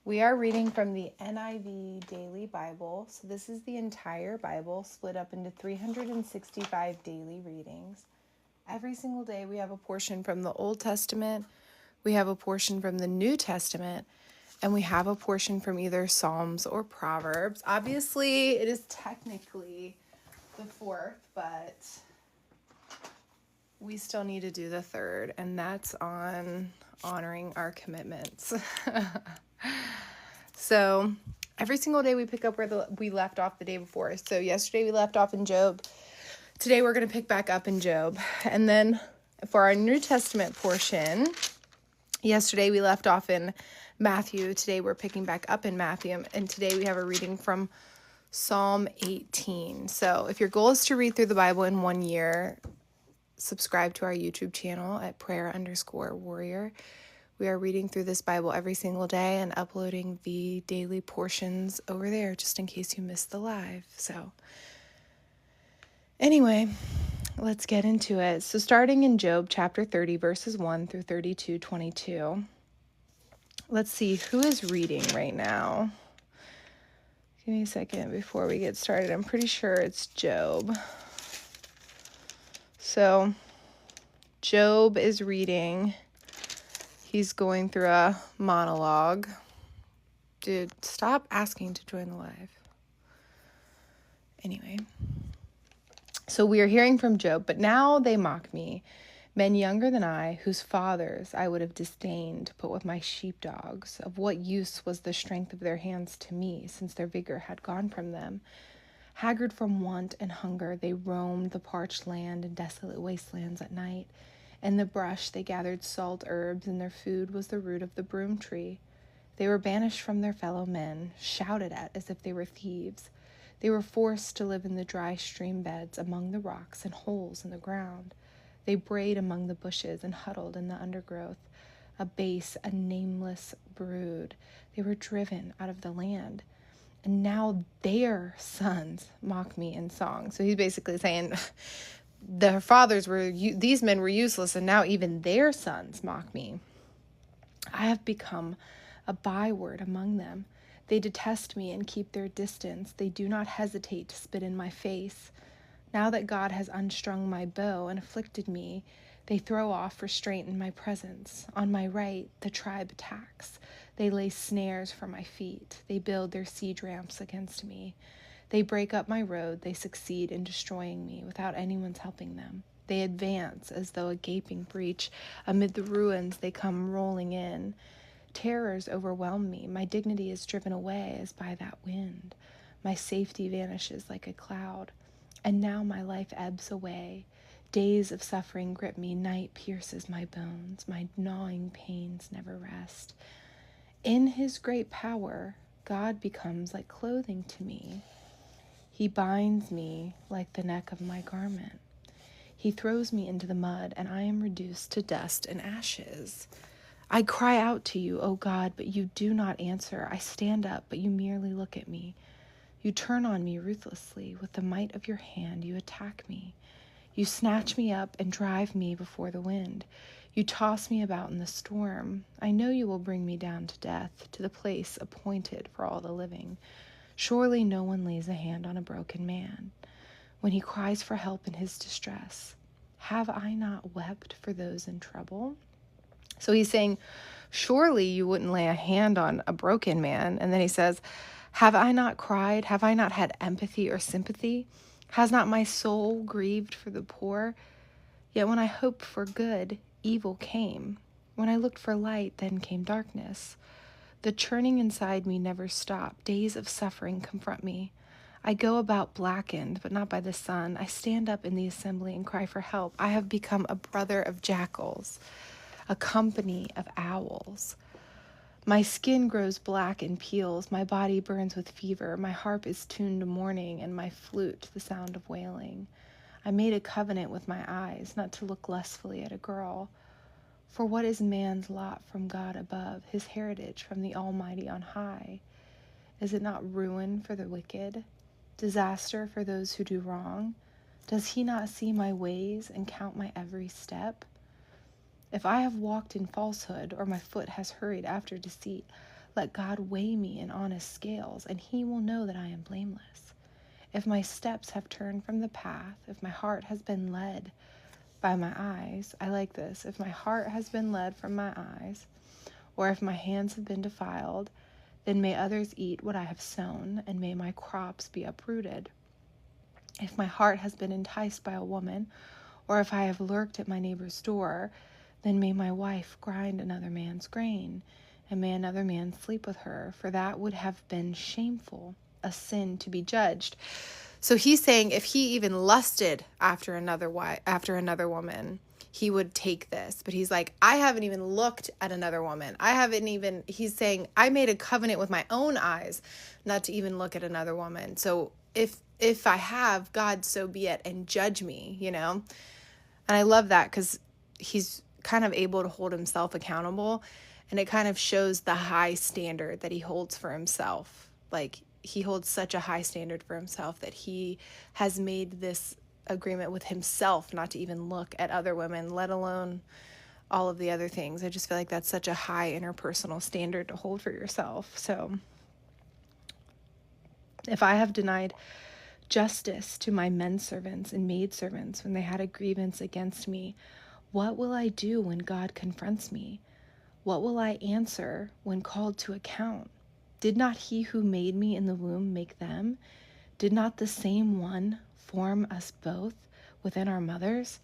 We are reading from the NIV Daily Bible. So this is the entire Bible split up into 365 daily readings. Every single day we have a portion from the Old Testament, we have a portion from the New Testament, and we have a portion from either Psalms or Proverbs. Obviously, it is technically the fourth, but we still need to do the third, and that's on honoring our commitments. So every single day we pick up where we left off the day before. So yesterday we left off in Job. Today we're going to pick back up in Job. And then for our New Testament portion, yesterday we left off in Matthew. Today we're picking back up in Matthew. And today we have a reading from Psalm 18. So if your goal is to read through the Bible in 1 year, subscribe to our YouTube channel at prayer_warrior. We are reading through this Bible every single day and uploading the daily portions over there just in case you missed the live. So anyway, let's get into it. So starting in Job chapter 30, verses 1 through 32:22. Let's see who is reading right now. Give me a second before we get started. I'm pretty sure it's Job. So Job is reading. He's going through a monologue. Dude, stop asking to join the live. Anyway. So we are hearing from Job, but now they mock me, men younger than I, whose fathers I would have disdained to put with my sheepdogs. Of what use was the strength of their hands to me, since their vigor had gone from them? Haggard from want and hunger, they roamed the parched land and desolate wastelands at night. In the brush they gathered salt herbs, and their food was the root of the broom tree. They were banished from their fellow men, shouted at as if they were thieves. They were forced to live in the dry stream beds, among the rocks and holes in the ground. They brayed among the bushes and huddled in the undergrowth, a base, a nameless brood. They were driven out of the land. And now their sons mock me in song. So he's basically saying their fathers were, these men were useless, and now even their sons mock me. I have become a byword among them. They detest me and keep their distance. They do not hesitate to spit in my face. Now that God has unstrung my bow and afflicted me, they throw off restraint in my presence. On my right, the tribe attacks. They lay snares for my feet. They build their siege ramps against me. They break up my road. They succeed in destroying me without anyone's helping them. They advance as though a gaping breach. Amid the ruins, they come rolling in. Terrors overwhelm me. My dignity is driven away as by that wind. My safety vanishes like a cloud. And now my life ebbs away. Days of suffering grip me. Night pierces my bones. My gnawing pains never rest. In his great power, God becomes like clothing to me. He binds me like the neck of my garment. He throws me into the mud, and I am reduced to dust and ashes. I cry out to you, O God, but you do not answer. I stand up, but you merely look at me. You turn on me ruthlessly. With the might of your hand, you attack me. You snatch me up and drive me before the wind. You toss me about in the storm. I know you will bring me down to death, to the place appointed for all the living. Surely no one lays a hand on a broken man when he cries for help in his distress. Have I not wept for those in trouble? So he's saying, surely you wouldn't lay a hand on a broken man. And then he says, have I not cried? Have I not had empathy or sympathy? Has not my soul grieved for the poor? Yet when I hoped for good, evil came. When I looked for light, then came darkness. The churning inside me never stopped. Days of suffering confront me. I go about blackened, but not by the sun. I stand up in the assembly and cry for help. I have become a brother of jackals, a company of owls. My skin grows black and peels. My body burns with fever. My harp is tuned to mourning, and my flute to the sound of wailing. I made a covenant with my eyes, not to look lustfully at a girl. For what is man's lot from God above, his heritage from the Almighty on high? Is it not ruin for the wicked, disaster for those who do wrong? Does he not see my ways and count my every step? If I have walked in falsehood, or my foot has hurried after deceit, let God weigh me in honest scales, and he will know that I am blameless. If my steps have turned from the path, if my heart has been led by my eyes, I like this, if my heart has been led from my eyes, or if my hands have been defiled, then may others eat what I have sown, and may my crops be uprooted. If my heart has been enticed by a woman, or if I have lurked at my neighbor's door, then may my wife grind another man's grain, and may another man sleep with her, for that would have been shameful, a sin to be judged. So he's saying if he even lusted after another woman, he would take this. But he's like, I haven't even looked at another woman. He's saying, I made a covenant with my own eyes not to even look at another woman. So if I have, God, so be it, and judge me, And I love that because he's kind of able to hold himself accountable, and it kind of shows the high standard that he holds for himself. Like, he holds such a high standard for himself that he has made this agreement with himself not to even look at other women, let alone all of the other things. I just feel like that's such a high interpersonal standard to hold for yourself. So if I have denied justice to my men servants and maid servants when they had a grievance against me, what will I do when God confronts me? What will I answer when called to account? Did not he who made me in the womb make them? Did not the same one form us both within our mothers?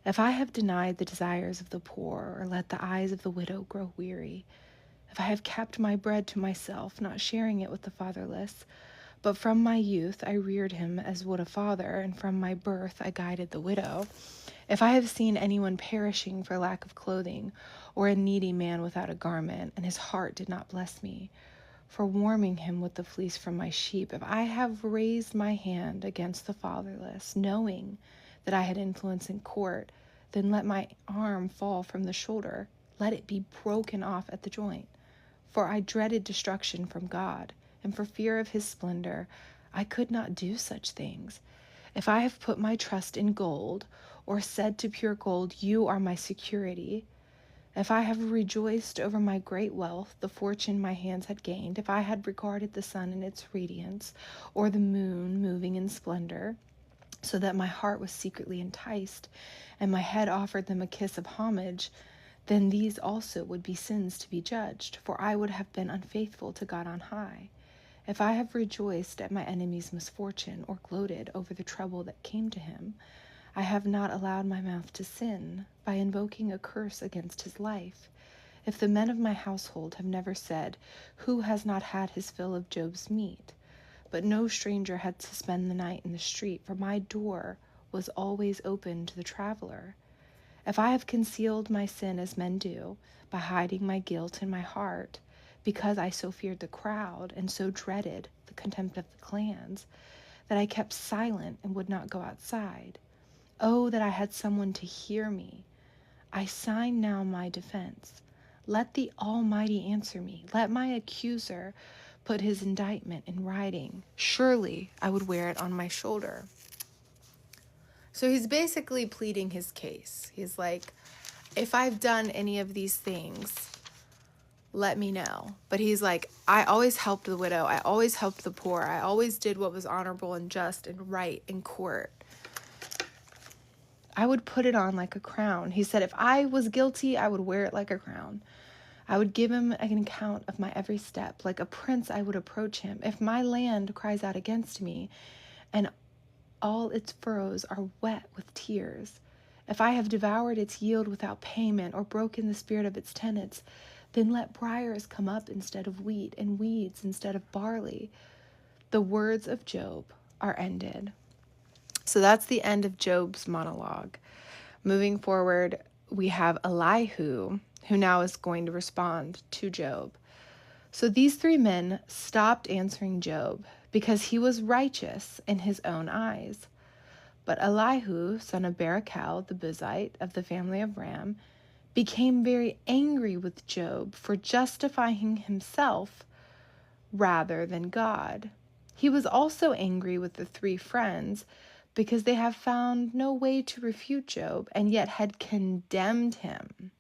If I have denied the desires of the poor, or let the eyes of the widow grow weary, if I have kept my bread to myself, not sharing it with the fatherless, but from my youth I reared him as would a father, and from my birth I guided the widow. If I have seen anyone perishing for lack of clothing, or a needy man without a garment, and his heart did not bless me, for warming him with the fleece from my sheep, if I have raised my hand against the fatherless, knowing that I had influence in court, then let my arm fall from the shoulder, let it be broken off at the joint. For I dreaded destruction from God, and for fear of his splendor, I could not do such things. If I have put my trust in gold, or said to pure gold, you are my security, if I have rejoiced over my great wealth, the fortune my hands had gained, if I had regarded the sun in its radiance, or the moon moving in splendor, so that my heart was secretly enticed, and my head offered them a kiss of homage, then these also would be sins to be judged, for I would have been unfaithful to God on high. If I have rejoiced at my enemy's misfortune, or gloated over the trouble that came to him, I have not allowed my mouth to sin by invoking a curse against his life. If the men of my household have never said, who has not had his fill of Job's meat? But no stranger had to spend the night in the street, for my door was always open to the traveler. If I have concealed my sin as men do, by hiding my guilt in my heart, because I so feared the crowd and so dreaded the contempt of the clans, that I kept silent and would not go outside. Oh, that I had someone to hear me. I sign now my defense. Let the Almighty answer me. Let my accuser put his indictment in writing. Surely I would wear it on my shoulder. So he's basically pleading his case. He's like, if I've done any of these things, let me know. But he's like, I always helped the widow. I always helped the poor. I always did what was honorable and just and right in court. I would put it on like a crown. He said, if I was guilty, I would wear it like a crown. I would give him an account of my every step. Like a prince, I would approach him. If my land cries out against me, and all its furrows are wet with tears, if I have devoured its yield without payment, or broken the spirit of its tenants, then let briars come up instead of wheat, and weeds instead of barley. The words of Job are ended. So that's the end of Job's monologue. Moving forward, we have Elihu, who now is going to respond to Job. So these three men stopped answering Job because he was righteous in his own eyes. But Elihu, son of Barachel, the Buzite of the family of Ram, became very angry with Job for justifying himself rather than God. He was also angry with the three friends because they have found no way to refute Job and yet had condemned him.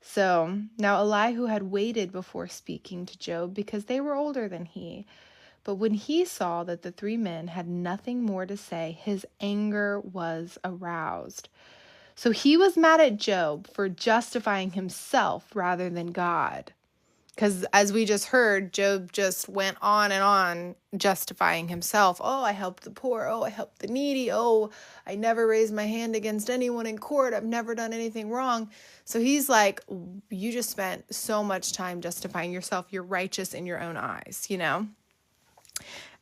So now Elihu had waited before speaking to Job because they were older than he. But when he saw that the 3 men had nothing more to say, his anger was aroused. So he was mad at Job for justifying himself rather than God. Because as we just heard, Job just went on and on justifying himself. Oh, I helped the poor. Oh, I helped the needy. Oh, I never raised my hand against anyone in court. I've never done anything wrong. So he's like, you just spent so much time justifying yourself. You're righteous in your own eyes, you know?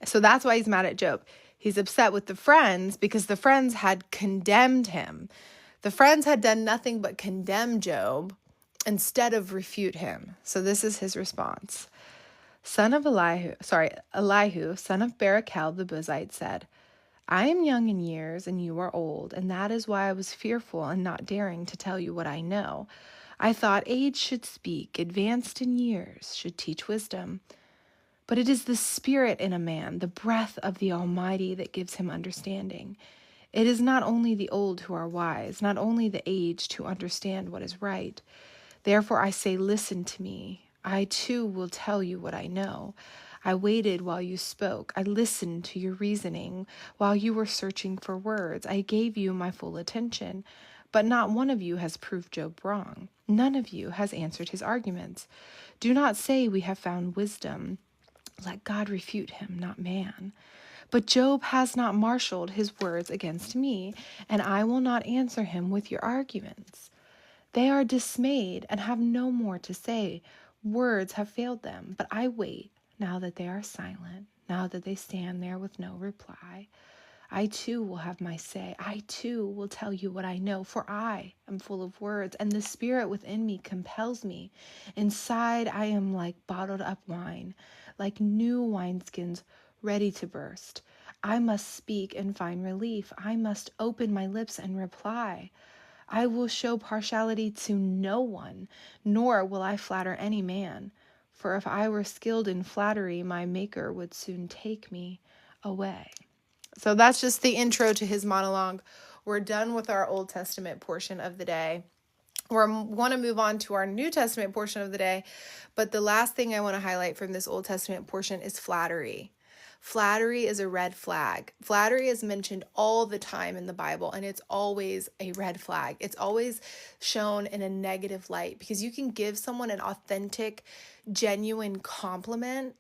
So that's why he's mad at Job. He's upset with the friends because the friends had condemned him. The friends had done nothing but condemn Job instead of refute him. So this is his response. Elihu, son of Barachel the Buzite, said, I am young in years and you are old, and that is why I was fearful and not daring to tell you what I know. I thought age should speak, advanced in years should teach wisdom. But it is the spirit in a man, the breath of the Almighty, that gives him understanding. It is not only the old who are wise, not only the aged who understand what is right. Therefore I say, listen to me. I too will tell you what I know. I waited while you spoke. I listened to your reasoning while you were searching for words. I gave you my full attention. But not one of you has proved Job wrong. None of you has answered his arguments. Do not say we have found wisdom. Let God refute him, not man. But Job has not marshaled his words against me, and I will not answer him with your arguments. They are dismayed and have no more to say. Words have failed them, but I wait now that they are silent, now that they stand there with no reply. I too will have my say. I too will tell you what I know, for I am full of words, and the spirit within me compels me. Inside I am like bottled up wine, like new wineskins ready to burst. I must speak and find relief. I must open my lips and reply. I will show partiality to no one, nor will I flatter any man. For if I were skilled in flattery, my Maker would soon take me away. So that's just the intro to his monologue. We're done with our Old Testament portion of the day. We want to move on to our New Testament portion of the day. But the last thing I want to highlight from this Old Testament portion is flattery. Flattery is a red flag. Flattery is mentioned all the time in the Bible, and it's always a red flag. It's always shown in a negative light because you can give someone an authentic, genuine compliment,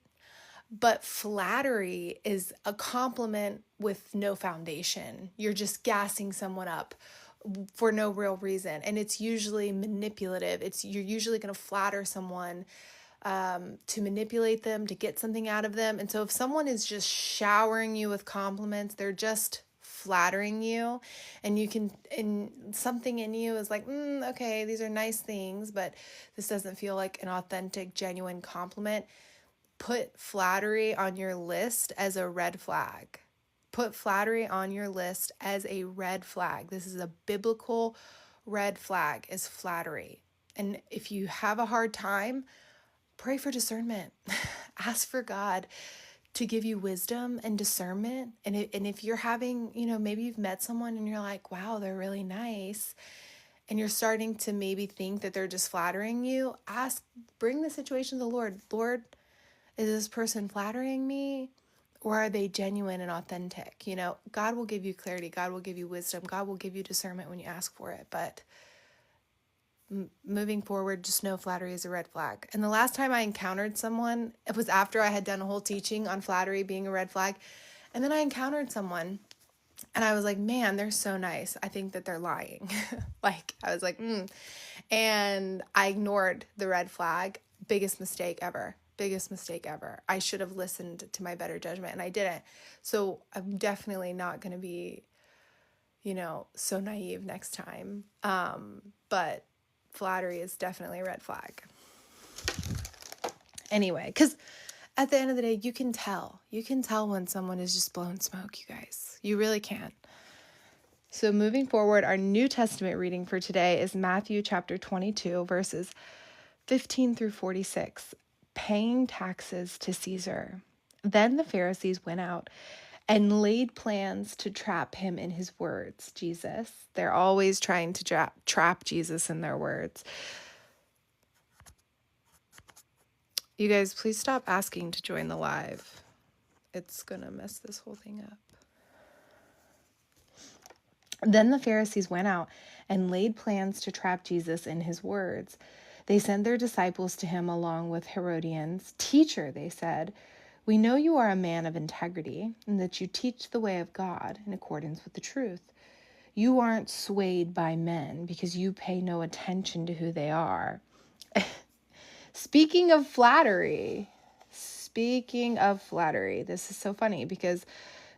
but flattery is a compliment with no foundation. You're just gassing someone up for no real reason. And it's usually manipulative. You're usually going to flatter someone to manipulate them, to get something out of them. And so if someone is just showering you with compliments, they're just flattering you, and something in you is like, okay, these are nice things, but this doesn't feel like an authentic, genuine compliment. Put flattery on your list as a red flag. Put flattery on your list as a red flag. This is a biblical red flag, is flattery. And if you have a hard time, pray for discernment. Ask for God to give you wisdom and discernment. And if you're having, maybe you've met someone and you're like, wow, they're really nice, and you're starting to maybe think that they're just flattering you, bring the situation to the Lord. Lord, is this person flattering me, or are they genuine and authentic? God will give you clarity. God will give you wisdom. God will give you discernment when you ask for it. But moving forward, just know flattery is a red flag. And the last time I encountered someone, it was after I had done a whole teaching on flattery being a red flag. And then I encountered someone and I was like, man, they're so nice. I think that they're lying. I was like, And I ignored the red flag. Biggest mistake ever. I should have listened to my better judgment, and I didn't. So I'm definitely not going to be, so naive next time. But flattery is definitely a red flag. Anyway, because at the end of the day, you can tell when someone is just blowing smoke, you guys. You really can. So moving forward, our New Testament reading for today is Matthew chapter 22, verses 15 through 46. Paying taxes to Caesar. Then the Pharisees went out and laid plans to trap him in his words, Jesus. They're always trying to trap Jesus in their words. You guys, please stop asking to join the live. It's going to mess this whole thing up. Then the Pharisees went out and laid plans to trap Jesus in his words. They sent their disciples to him along with Herodians. Teacher, they said, we know you are a man of integrity and that you teach the way of God in accordance with the truth. You aren't swayed by men because you pay no attention to who they are. Speaking of flattery, this is so funny because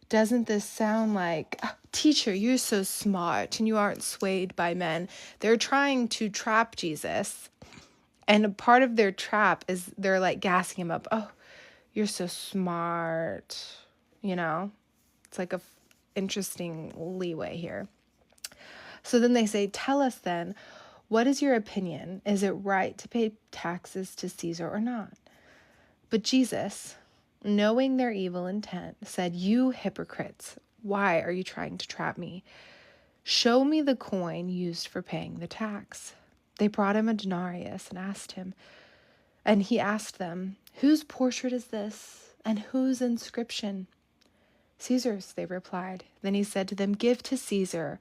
doesn't this sound like, oh, teacher, you're so smart and you aren't swayed by men? They're trying to trap Jesus. And a part of their trap is they're like gassing him up. Oh, you're so smart. You know, it's like a interesting leeway here. So then they say, tell us then, what is your opinion? Is it right to pay taxes to Caesar or not? But Jesus, knowing their evil intent, said, you hypocrites, why are you trying to trap me? Show me the coin used for paying the tax. They brought him a denarius and he asked them, whose portrait is this and whose inscription? Caesar's, they replied. Then he said to them, give to Caesar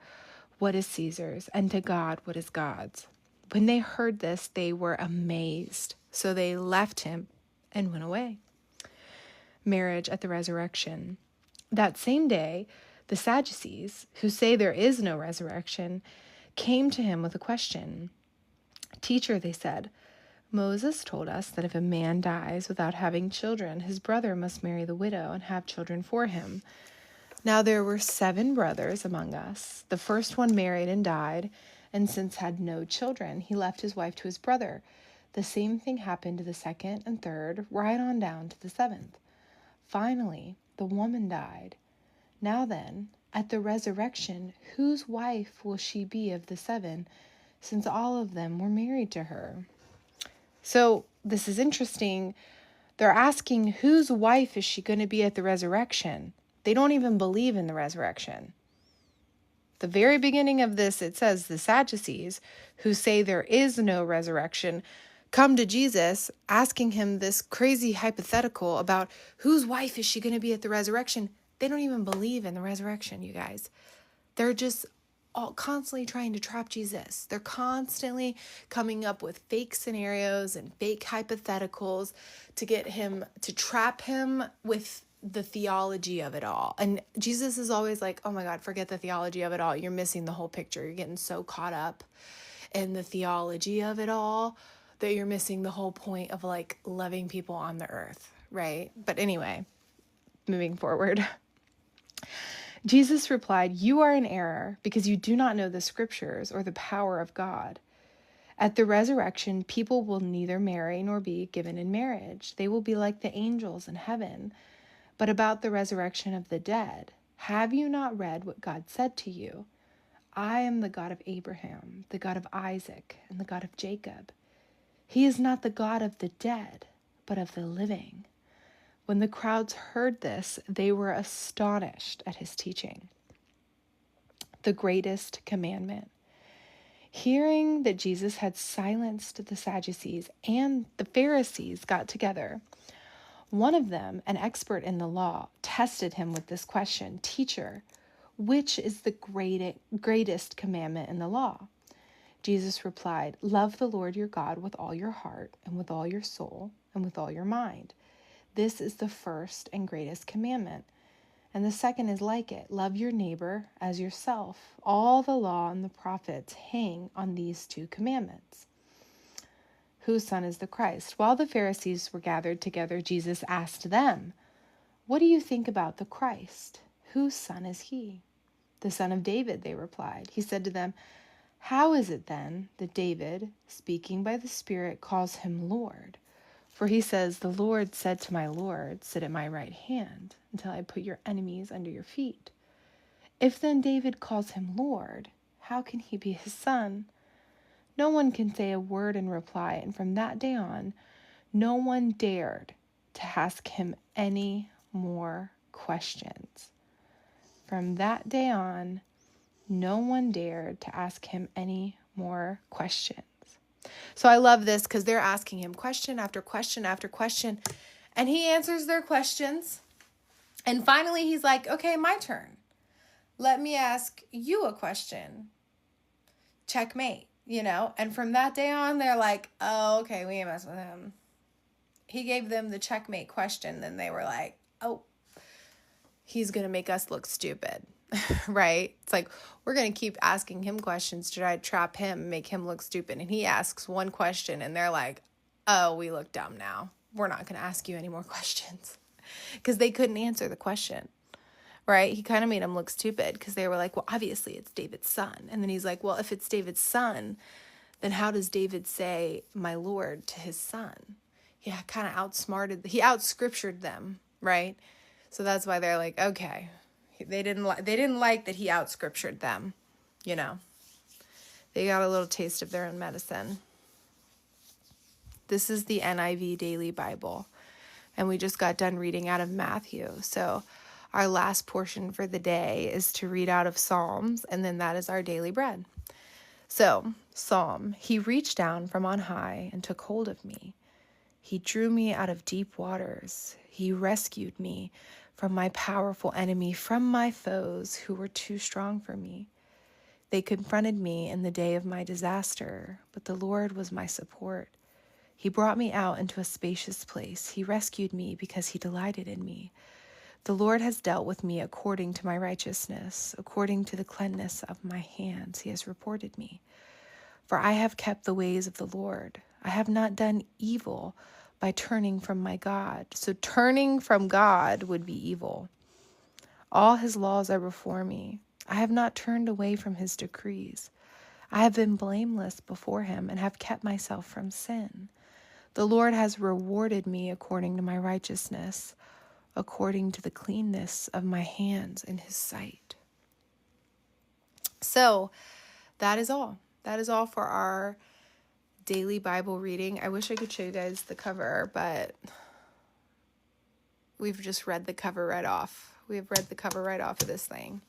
what is Caesar's, and to God what is God's. When they heard this, they were amazed. So they left him and went away. Marriage at the resurrection. That same day, the Sadducees, who say there is no resurrection, came to him with a question. Teacher, they said, Moses told us that if a man dies without having children, his brother must marry the widow and have children for him. Now there were 7 brothers among us. The first one married and died, and since had no children, he left his wife to his brother. The same thing happened to the second and third, right on down to the 7th. Finally, the woman died. Now then, at the resurrection, whose wife will she be of the 7, since all of them were married to her? So this is interesting. They're asking, whose wife is she going to be at the resurrection? They don't even believe in the resurrection. The very beginning of this, it says the Sadducees, who say there is no resurrection, come to Jesus asking him this crazy hypothetical about whose wife is she going to be at the resurrection. They don't even believe in the resurrection, you guys. They're just all constantly trying to trap Jesus. They're constantly coming up with fake scenarios and fake hypotheticals to get him, to trap him with the theology of it all. And Jesus is always like, oh my God, forget the theology of it all. You're missing the whole picture. You're getting so caught up in the theology of it all that you're missing the whole point of like loving people on the earth, right? But anyway, moving forward. Jesus replied, you are in error because you do not know the scriptures or the power of God. At the resurrection, people will neither marry nor be given in marriage. They will be like the angels in heaven. But about the resurrection of the dead, have you not read what God said to you? I am the God of Abraham, the God of Isaac, and the God of Jacob. He is not the God of the dead, but of the living. When the crowds heard this, they were astonished at his teaching. The greatest commandment. Hearing that Jesus had silenced the Sadducees and the Pharisees got together. One of them, an expert in the law, tested him with this question, Teacher, which is the greatest commandment in the law? Jesus replied, love the Lord your God with all your heart and with all your soul and with all your mind. This is the first and greatest commandment. And the second is like it, love your neighbor as yourself. All the law and the prophets hang on these 2 commandments. Whose son is the Christ? While the Pharisees were gathered together, Jesus asked them, what do you think about the Christ? Whose son is he? The son of David, they replied. He said to them, how is it then that David, speaking by the Spirit, calls him Lord? For he says, the Lord said to my Lord, sit at my right hand until I put your enemies under your feet. If then David calls him Lord, how can he be his son? No one can say a word in reply, and from that day on, no one dared to ask him any more questions. From that day on, no one dared to ask him any more questions. So I love this because they're asking him question after question after question, and he answers their questions. And finally, he's like, okay, my turn. Let me ask you a question. Checkmate, And from that day on, they're like, oh, okay, we ain't messing with him. He gave them the checkmate question. Then they were like, oh, he's going to make us look stupid, right? It's like, we're going to keep asking him questions to try to trap him, make him look stupid. And he asks one question and they're like, oh, we look dumb now. We're not going to ask you any more questions because they couldn't answer the question, right? He kind of made him look stupid because they were like, well, obviously it's David's son. And then he's like, well, if it's David's son, then how does David say my Lord to his son? Yeah, kind of he out-scriptured them, right? So that's why they're like, okay, they didn't like that he out-scriptured them, They got a little taste of their own medicine. This is the NIV Daily Bible, and we just got done reading out of Matthew. So our last portion for the day is to read out of Psalms, and then that is our daily bread. So, Psalm, he reached down from on high and took hold of me. He drew me out of deep waters. He rescued me from my powerful enemy, from my foes who were too strong for me. They confronted me in the day of my disaster, but the Lord was my support. He brought me out into a spacious place. He rescued me because he delighted in me. The Lord has dealt with me according to my righteousness, according to the cleanness of my hands. He has reported me. For I have kept the ways of the Lord. I have not done evil by turning from my God. So turning from God would be evil. All his laws are before me. I have not turned away from his decrees. I have been blameless before him and have kept myself from sin. The Lord has rewarded me according to my righteousness, according to the cleanness of my hands in his sight. So that is all. That is all for our daily Bible reading. I wish I could show you guys the cover, but we've just read the cover right off. We have read the cover right off of this thing.